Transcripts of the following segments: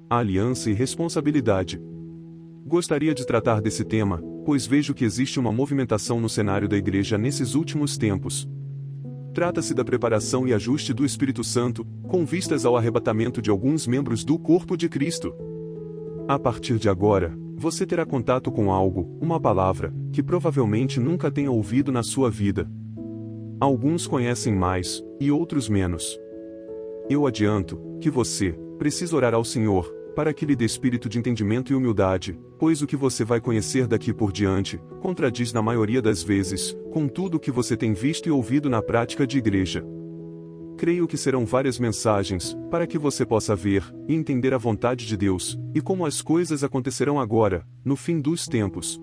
a aliança e responsabilidade. Gostaria de tratar desse tema, pois vejo que existe uma movimentação no cenário da Igreja nesses últimos tempos. Trata-se da preparação e ajuste do Espírito Santo, com vistas ao arrebatamento de alguns membros do corpo de Cristo. A partir de agora, você terá contato com algo, uma palavra, que provavelmente nunca tenha ouvido na sua vida. Alguns conhecem mais, e outros menos. Eu adianto que você precisa orar ao Senhor, para que lhe dê espírito de entendimento e humildade, pois o que você vai conhecer daqui por diante, contradiz na maioria das vezes, com tudo o que você tem visto e ouvido na prática de igreja. Creio que serão várias mensagens, para que você possa ver e entender a vontade de Deus, e como as coisas acontecerão agora, no fim dos tempos.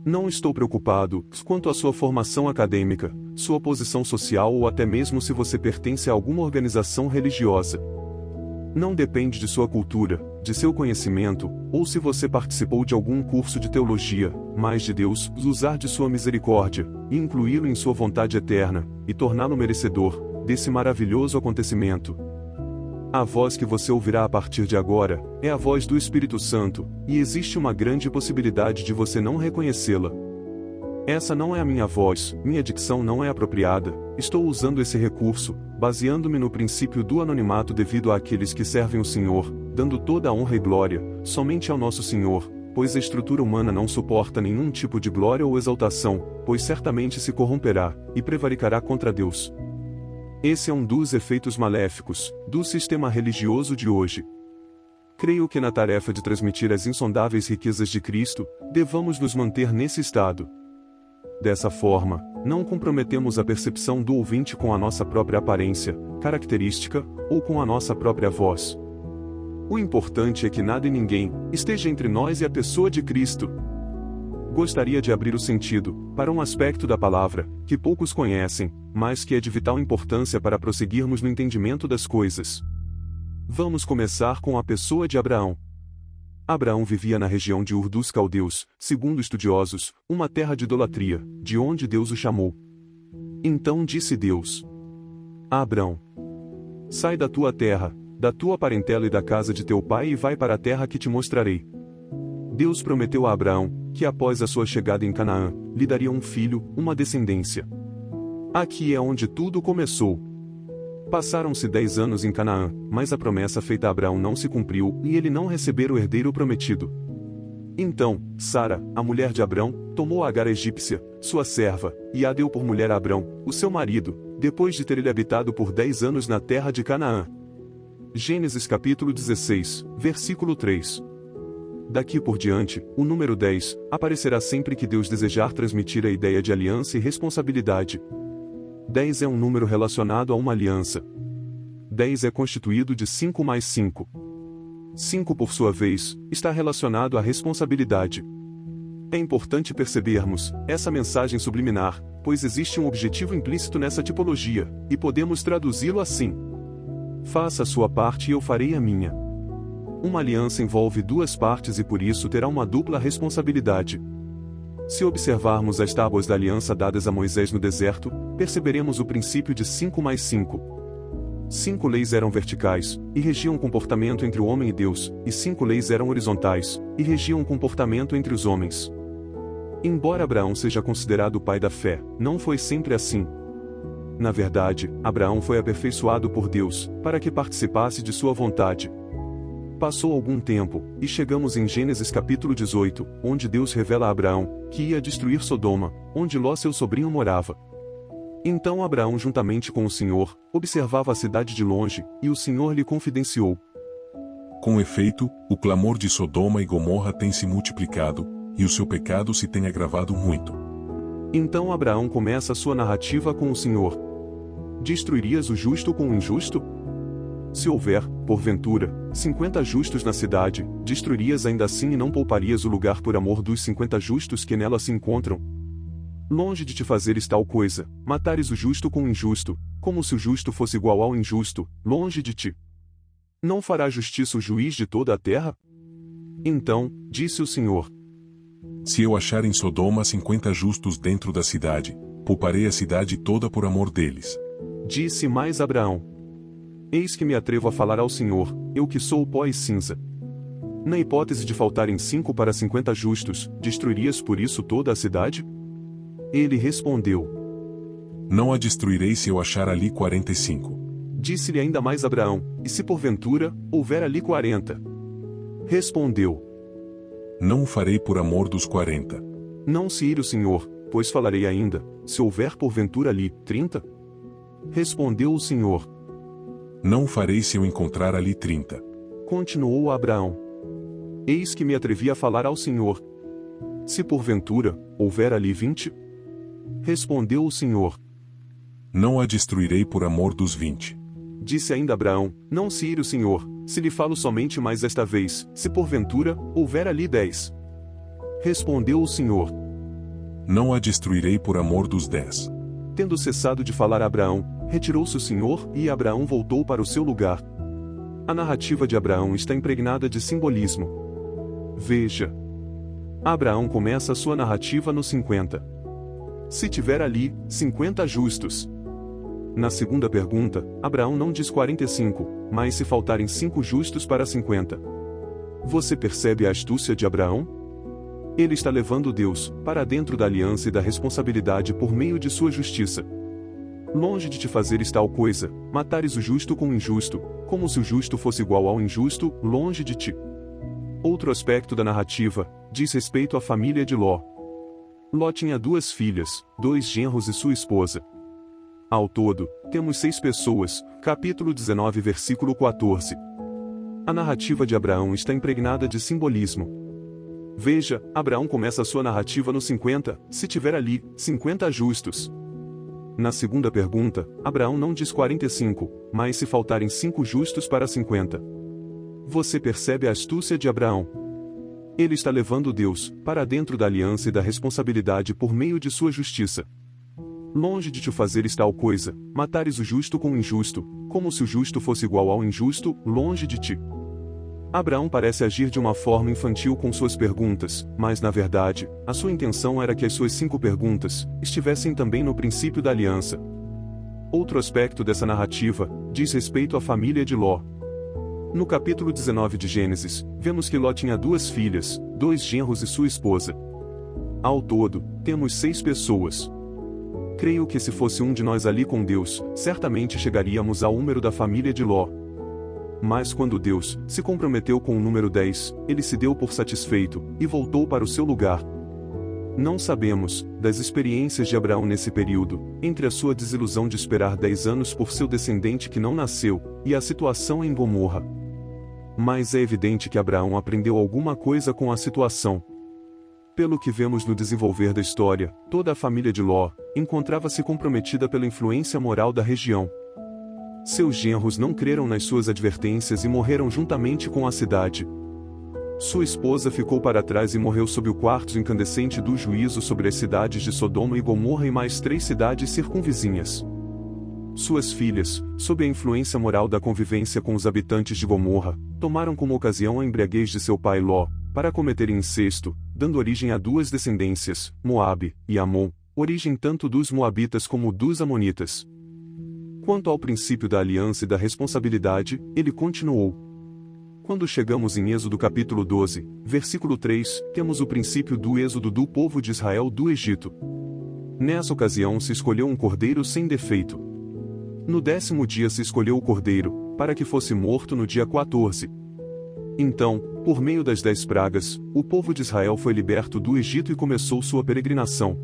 Não estou preocupado quanto à sua formação acadêmica, sua posição social ou até mesmo se você pertence a alguma organização religiosa. Não depende de sua cultura, de seu conhecimento, ou se você participou de algum curso de teologia, mas de Deus usar de sua misericórdia, e incluí-lo em sua vontade eterna, e torná-lo merecedor desse maravilhoso acontecimento. A voz que você ouvirá a partir de agora é a voz do Espírito Santo, e existe uma grande possibilidade de você não reconhecê-la. Essa não é a minha voz, minha dicção não é apropriada, estou usando esse recurso, baseando-me no princípio do anonimato devido àqueles que servem o Senhor, dando toda a honra e glória, somente ao nosso Senhor, pois a estrutura humana não suporta nenhum tipo de glória ou exaltação, pois certamente se corromperá, e prevaricará contra Deus. Esse é um dos efeitos maléficos do sistema religioso de hoje. Creio que na tarefa de transmitir as insondáveis riquezas de Cristo, devamos nos manter nesse estado. Dessa forma, não comprometemos a percepção do ouvinte com a nossa própria aparência, característica, ou com a nossa própria voz. O importante é que nada e ninguém esteja entre nós e a pessoa de Cristo. Gostaria de abrir o sentido para um aspecto da palavra que poucos conhecem, mas que é de vital importância para prosseguirmos no entendimento das coisas. Vamos começar com a pessoa de Abraão. Abraão vivia na região de Ur dos Caldeus, segundo estudiosos, uma terra de idolatria, de onde Deus o chamou. Então disse Deus a Abraão: sai da tua terra, da tua parentela e da casa de teu pai e vai para a terra que te mostrarei. Deus prometeu a Abraão que após a sua chegada em Canaã, lhe daria um filho, uma descendência. Aqui é onde tudo começou. Passaram-se 10 anos em Canaã, mas a promessa feita a Abraão não se cumpriu, e ele não recebera o herdeiro prometido. Então, Sara, a mulher de Abraão, tomou Agar a egípcia, sua serva, e a deu por mulher a Abraão, o seu marido, depois de ter ele habitado por 10 anos na terra de Canaã. Gênesis capítulo 16, versículo 3. Daqui por diante, o número 10 aparecerá sempre que Deus desejar transmitir a ideia de aliança e responsabilidade. 10 é um número relacionado a uma aliança. 10 é constituído de 5 mais 5. 5, por sua vez, está relacionado à responsabilidade. É importante percebermos essa mensagem subliminar, pois existe um objetivo implícito nessa tipologia, e podemos traduzi-lo assim: faça a sua parte e eu farei a minha. Uma aliança envolve duas partes e por isso terá uma dupla responsabilidade. Se observarmos as tábuas da aliança dadas a Moisés no deserto, perceberemos o princípio de 5 mais 5. 5 leis eram verticais, e regiam o comportamento entre o homem e Deus, e 5 leis eram horizontais, e regiam o comportamento entre os homens. Embora Abraão seja considerado o pai da fé, não foi sempre assim. Na verdade, Abraão foi aperfeiçoado por Deus, para que participasse de sua vontade. Passou algum tempo, e chegamos em Gênesis capítulo 18, onde Deus revela a Abraão que ia destruir Sodoma, onde Ló seu sobrinho morava. Então Abraão juntamente com o Senhor, observava a cidade de longe, e o Senhor lhe confidenciou: com efeito, o clamor de Sodoma e Gomorra tem se multiplicado, e o seu pecado se tem agravado muito. Então Abraão começa a sua narrativa com o Senhor: destruirias o justo com o injusto? Se houver, porventura, 50 justos na cidade, destruirias ainda assim e não pouparias o lugar por amor dos 50 justos que nela se encontram? Longe de te fazeres tal coisa, matares o justo com o injusto, como se o justo fosse igual ao injusto, longe de ti. Não fará justiça o juiz de toda a terra? Então, disse o Senhor: se eu achar em Sodoma 50 justos dentro da cidade, pouparei a cidade toda por amor deles. Disse mais Abraão: eis que me atrevo a falar ao Senhor, eu que sou o pó e cinza. Na hipótese de faltarem 5 para 50 justos, destruirias por isso toda a cidade? Ele respondeu: Não a destruirei se eu achar ali 45. Disse-lhe ainda mais Abraão: E se porventura houver ali 40? Respondeu: Não o farei por amor dos 40. Não se ire o Senhor, pois falarei ainda, se houver porventura ali 30? Respondeu o Senhor: Não o farei se eu encontrar ali 30. Continuou Abraão: Eis que me atrevi a falar ao Senhor. Se porventura houver ali 20? Respondeu o Senhor: Não a destruirei por amor dos 20. Disse ainda Abraão: Não se ire o Senhor, se lhe falo somente mais esta vez, se porventura houver ali 10. Respondeu o Senhor: Não a destruirei por amor dos 10. Tendo cessado de falar a Abraão, retirou-se o Senhor e Abraão voltou para o seu lugar. A narrativa de Abraão está impregnada de simbolismo. Veja. Abraão começa a sua narrativa no 50. Se tiver ali 50 justos. Na segunda pergunta, Abraão não diz 45, mas se faltarem 5 justos para 50. Você percebe a astúcia de Abraão? Ele está levando Deus para dentro da aliança e da responsabilidade por meio de sua justiça. Longe de te fazeres tal coisa, matares o justo com o injusto, como se o justo fosse igual ao injusto, longe de ti. Outro aspecto da narrativa diz respeito à família de Ló. Ló tinha 2 filhas, 2 genros e sua esposa. Ao todo, temos 6 pessoas, capítulo 19, versículo 14. A narrativa de Abraão está impregnada de simbolismo. Veja, Abraão começa a sua narrativa no 50, se tiver ali 50 justos. Na segunda pergunta, Abraão não diz 45, mas se faltarem 5 justos para 50. Você percebe a astúcia de Abraão? Ele está levando Deus para dentro da aliança e da responsabilidade por meio de sua justiça. Longe de te fazeres tal coisa, matares o justo com o injusto, como se o justo fosse igual ao injusto, longe de ti. Abraão parece agir de uma forma infantil com suas perguntas, mas na verdade, a sua intenção era que as suas 5 perguntas estivessem também no princípio da aliança. Outro aspecto dessa narrativa diz respeito à família de Ló. No capítulo 19 de Gênesis, vemos que Ló tinha 2 filhas, 2 genros e sua esposa. Ao todo, temos 6 pessoas. Creio que se fosse um de nós ali com Deus, certamente chegaríamos ao número da família de Ló. Mas quando Deus se comprometeu com o número 10, ele se deu por satisfeito, e voltou para o seu lugar. Não sabemos das experiências de Abraão nesse período, entre a sua desilusão de esperar 10 anos por seu descendente que não nasceu, e a situação em Gomorra. Mas é evidente que Abraão aprendeu alguma coisa com a situação. Pelo que vemos no desenvolver da história, toda a família de Ló encontrava-se comprometida pela influência moral da região. Seus genros não creram nas suas advertências e morreram juntamente com a cidade. Sua esposa ficou para trás e morreu sob o quarto incandescente do juízo sobre as cidades de Sodoma e Gomorra e mais 3 cidades circunvizinhas. Suas filhas, sob a influência moral da convivência com os habitantes de Gomorra, tomaram como ocasião a embriaguez de seu pai Ló, para cometerem incesto, dando origem a 2 descendências, Moabe e Amon, origem tanto dos Moabitas como dos Amonitas. Quanto ao princípio da aliança e da responsabilidade, ele continuou. Quando chegamos em Êxodo capítulo 12, versículo 3, temos o princípio do êxodo do povo de Israel do Egito. Nessa ocasião se escolheu um cordeiro sem defeito. No 10º dia se escolheu o cordeiro, para que fosse morto no dia 14. Então, por meio das 10 pragas, o povo de Israel foi liberto do Egito e começou sua peregrinação.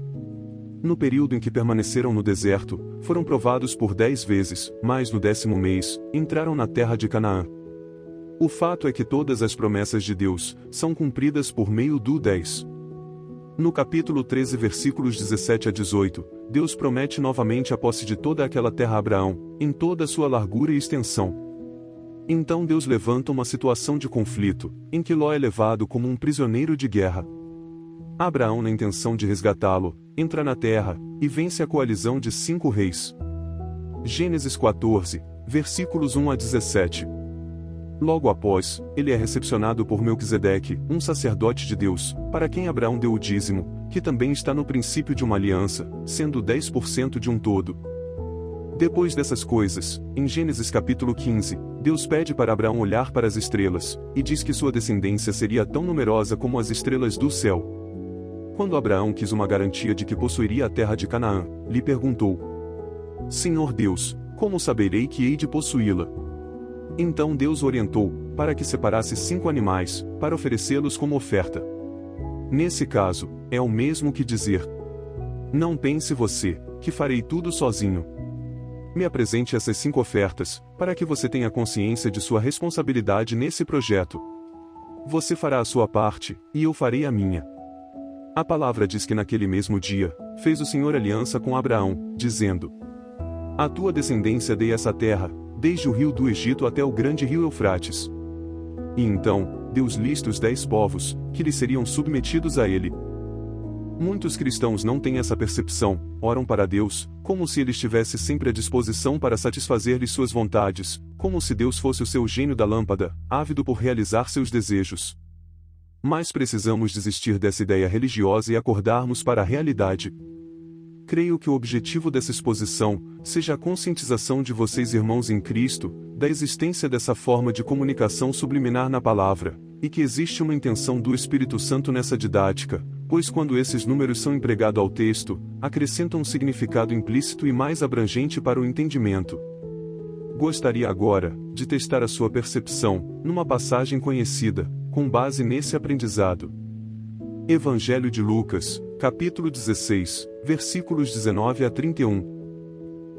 No período em que permaneceram no deserto, foram provados por 10 vezes, mas no 10º mês, entraram na terra de Canaã. O fato é que todas as promessas de Deus são cumpridas por meio do 10. No capítulo 13, versículos 17 a 18, Deus promete novamente a posse de toda aquela terra a Abraão, em toda a sua largura e extensão. Então Deus levanta uma situação de conflito, em que Ló é levado como um prisioneiro de guerra. Abraão, na intenção de resgatá-lo, entra na terra, e vence a coalizão de 5 reis. Gênesis 14, versículos 1 a 17. Logo após, ele é recepcionado por Melquisedeque, um sacerdote de Deus, para quem Abraão deu o dízimo, que também está no princípio de uma aliança, sendo 10% de um todo. Depois dessas coisas, em Gênesis capítulo 15, Deus pede para Abraão olhar para as estrelas, e diz que sua descendência seria tão numerosa como as estrelas do céu. Quando Abraão quis uma garantia de que possuiria a terra de Canaã, lhe perguntou: Senhor Deus, como saberei que hei de possuí-la? Então Deus o orientou, para que separasse 5 animais, para oferecê-los como oferta. Nesse caso, é o mesmo que dizer: não pense você, que farei tudo sozinho. Me apresente essas 5 ofertas, para que você tenha consciência de sua responsabilidade nesse projeto. Você fará a sua parte, e eu farei a minha. A palavra diz que naquele mesmo dia, fez o Senhor aliança com Abraão, dizendo: à tua descendência dei essa terra, desde o rio do Egito até o grande rio Eufrates. E então, deu-lhes lista os 10 povos, que lhe seriam submetidos a ele. Muitos cristãos não têm essa percepção, oram para Deus, como se ele estivesse sempre à disposição para satisfazer-lhes suas vontades, como se Deus fosse o seu gênio da lâmpada, ávido por realizar seus desejos. Mas precisamos desistir dessa ideia religiosa e acordarmos para a realidade. Creio que o objetivo dessa exposição seja a conscientização de vocês, irmãos em Cristo, da existência dessa forma de comunicação subliminar na palavra, e que existe uma intenção do Espírito Santo nessa didática, pois quando esses números são empregados ao texto, acrescentam um significado implícito e mais abrangente para o entendimento. Gostaria agora de testar a sua percepção, numa passagem conhecida, com base nesse aprendizado. Evangelho de Lucas, capítulo 16, versículos 19 a 31.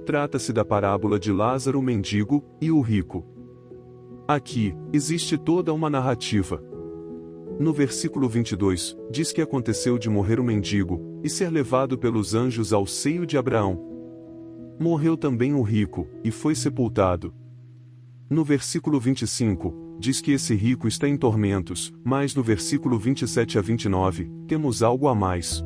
Trata-se da parábola de Lázaro o mendigo e o rico. Aqui, existe toda uma narrativa. No versículo 22, diz que aconteceu de morrer o mendigo, e ser levado pelos anjos ao seio de Abraão. Morreu também o rico, e foi sepultado. No versículo 25, diz que esse rico está em tormentos, mas no versículo 27 a 29, temos algo a mais.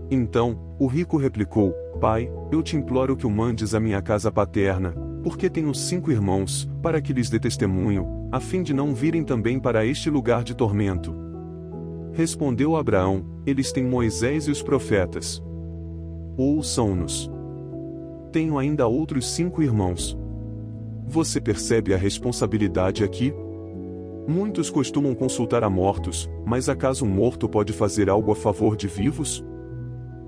Então, o rico replicou: Pai, eu te imploro que o mandes à minha casa paterna, porque tenho 5 irmãos, para que lhes dê testemunho, a fim de não virem também para este lugar de tormento. Respondeu Abraão: eles têm Moisés e os profetas. Ouçam-nos. Tenho ainda outros 5 irmãos. Você percebe a responsabilidade aqui? Muitos costumam consultar a mortos, mas acaso um morto pode fazer algo a favor de vivos?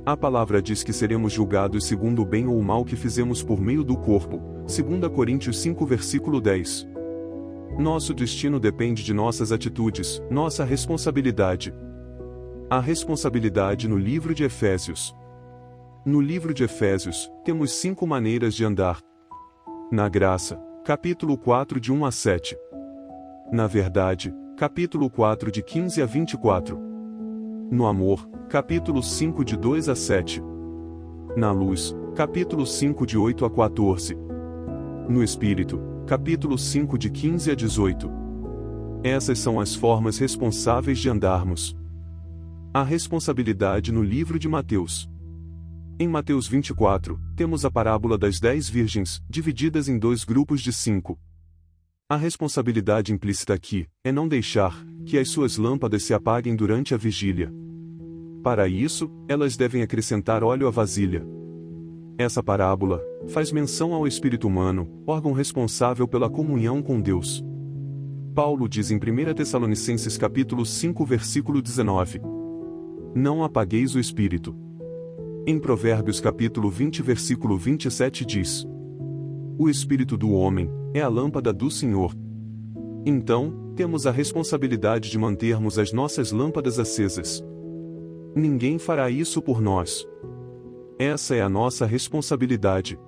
A palavra diz que seremos julgados segundo o bem ou o mal que fizemos por meio do corpo, 2 Coríntios 5 versículo 10. Nosso destino depende de nossas atitudes, nossa responsabilidade. A responsabilidade no livro de Efésios. No livro de Efésios, temos 5 maneiras de andar. Na graça, capítulo 4 de 1 a 7. Na verdade, capítulo 4 de 15 a 24. No amor, capítulo 5 de 2 a 7. Na luz, capítulo 5 de 8 a 14. No Espírito, capítulo 5 de 15 a 18. Essas são as formas responsáveis de andarmos. A responsabilidade no livro de Mateus. Em Mateus 24, temos a parábola das 10 virgens, divididas em 2 grupos de 5. A responsabilidade implícita aqui é não deixar que as suas lâmpadas se apaguem durante a vigília. Para isso, elas devem acrescentar óleo à vasilha. Essa parábola faz menção ao espírito humano, órgão responsável pela comunhão com Deus. Paulo diz em 1 Tessalonicenses capítulo 5 versículo 19: não apagueis o espírito. Em Provérbios capítulo 20 versículo 27 diz: o espírito do homem é a lâmpada do Senhor. Então, temos a responsabilidade de mantermos as nossas lâmpadas acesas. Ninguém fará isso por nós. Essa é a nossa responsabilidade.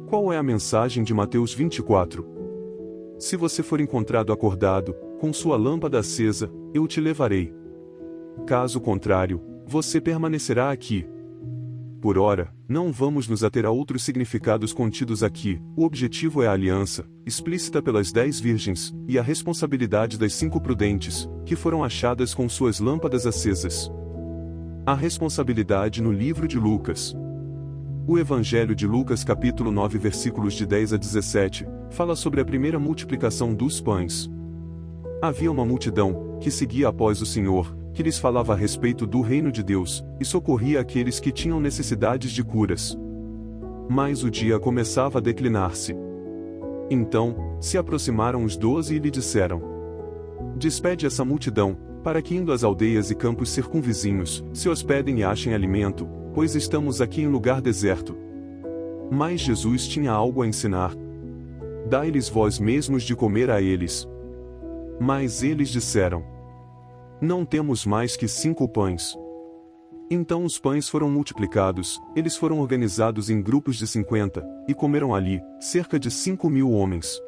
Qual é a mensagem de Mateus 24? Se você for encontrado acordado, com sua lâmpada acesa, eu te levarei. Caso contrário, você permanecerá aqui. Por ora, não vamos nos ater a outros significados contidos aqui. O objetivo é a aliança, explícita pelas 10 virgens, e a responsabilidade das 5 prudentes, que foram achadas com suas lâmpadas acesas. A responsabilidade no livro de Lucas. O Evangelho de Lucas capítulo 9 versículos de 10 a 17, fala sobre a primeira multiplicação dos pães. Havia uma multidão, que seguia após o Senhor, que lhes falava a respeito do reino de Deus, e socorria aqueles que tinham necessidades de curas. Mas o dia começava a declinar-se. Então, se aproximaram os 12 e lhe disseram: Despede essa multidão, para que indo às aldeias e campos circunvizinhos, se hospedem e achem alimento, pois estamos aqui em lugar deserto. Mas Jesus tinha algo a ensinar. Dai-lhes vós mesmos de comer a eles. Mas eles disseram: Não temos mais que 5 pães. Então os pães foram multiplicados, eles foram organizados em grupos de 50, e comeram ali, cerca de 5.000 homens.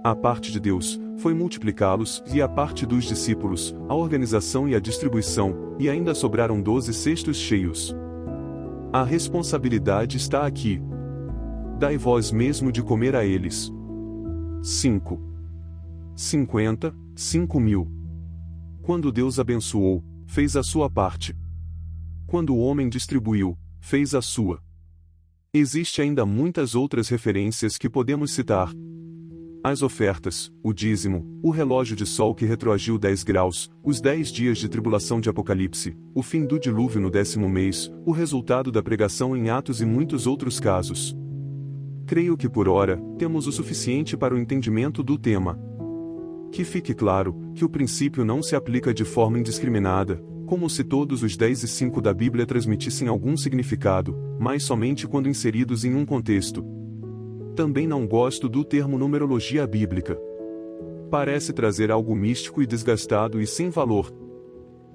A parte de Deus foi multiplicá-los, e a parte dos discípulos, a organização e a distribuição, e ainda sobraram 12 cestos cheios. A responsabilidade está aqui. Dai vós mesmo de comer a eles. 5. 50, 5.000. Quando Deus abençoou, fez a sua parte. Quando o homem distribuiu, fez a sua. Existe ainda muitas outras referências que podemos citar. As ofertas, o dízimo, o relógio de sol que retroagiu 10 graus, os 10 dias de tribulação de Apocalipse, o fim do dilúvio no 10º mês, o resultado da pregação em Atos e muitos outros casos. Creio que por ora, temos o suficiente para o entendimento do tema. Que fique claro, que o princípio não se aplica de forma indiscriminada, como se todos os 10 e 5 da Bíblia transmitissem algum significado, mas somente quando inseridos em um contexto. Também não gosto do termo numerologia bíblica. Parece trazer algo místico e desgastado e sem valor.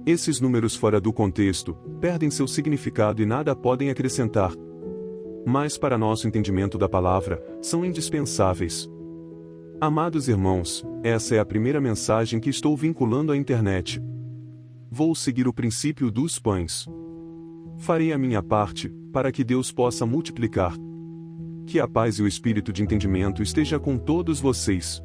Esses números fora do contexto, perdem seu significado e nada podem acrescentar. Mas para nosso entendimento da palavra, são indispensáveis. Amados irmãos, essa é a primeira mensagem que estou vinculando à internet. Vou seguir o princípio dos pães. Farei a minha parte, para que Deus possa multiplicar. Que a paz e o espírito de entendimento esteja com todos vocês.